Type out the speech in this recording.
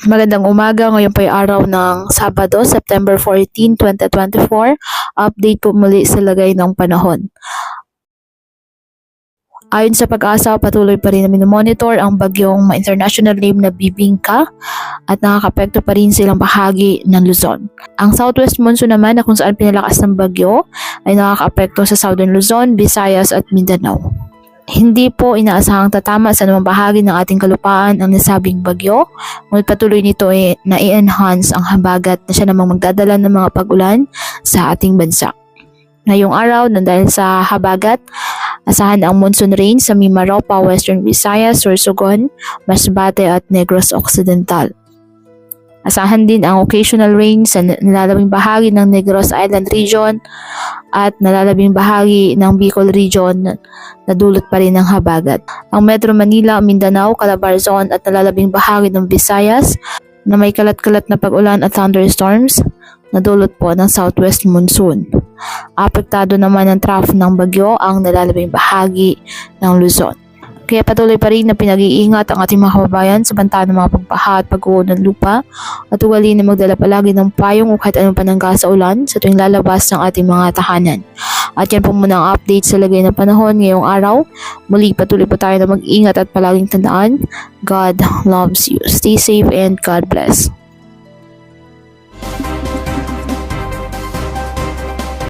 Magandang umaga, ngayon po ay araw ng Sabado, September 14, 2024. Update po muli sa lagay ng panahon. Ayon sa Pag-asa, patuloy pa rin na minomonitor ang bagyong international name na Bibingka at nakakapekto pa rin silang bahagi ng Luzon. Ang southwest monsoon naman na kung saan pinalakas ng bagyo ay nakakapekto sa southern Luzon, Visayas at Mindanao. Hindi po inaasahang tatama sa anumang bahagi ng ating kalupaan ang nasabing bagyo, ngunit patuloy nito ay na-enhance ang habagat na siya namang magdadala ng mga pag-ulan sa ating bansa. Ngayong araw, dahil sa habagat, asahan ang monsoon rain sa Mimaropa, Western Visayas, Sorsogon, Masbate at Negros Occidental. Asahan din ang occasional rain sa nalalabing bahagi ng Negros Island Region at nalalabing bahagi ng Bicol Region na dulot pa rin ng habagat. Ang Metro Manila, Mindanao, Calabarzon at nalalabing bahagi ng Visayas na may kalat-kalat na pag-ulan at thunderstorms na dulot po ng southwest monsoon. Apektado naman ng trough ng bagyo ang nalalabing bahagi ng Luzon. Kaya patuloy pa rin na pinag-iingat ang ating mga kababayan sa banta ng mga pagbaha at pag-uod ng lupa at ugali na magdala palagi ng payong o kahit anong panangga sa ulan sa tuwing lalabas ng ating mga tahanan. At yan po muna ang update sa lagay ng panahon ngayong araw. Muli patuloy po tayo na mag-ingat at palaging tandaan, God loves you. Stay safe and God bless.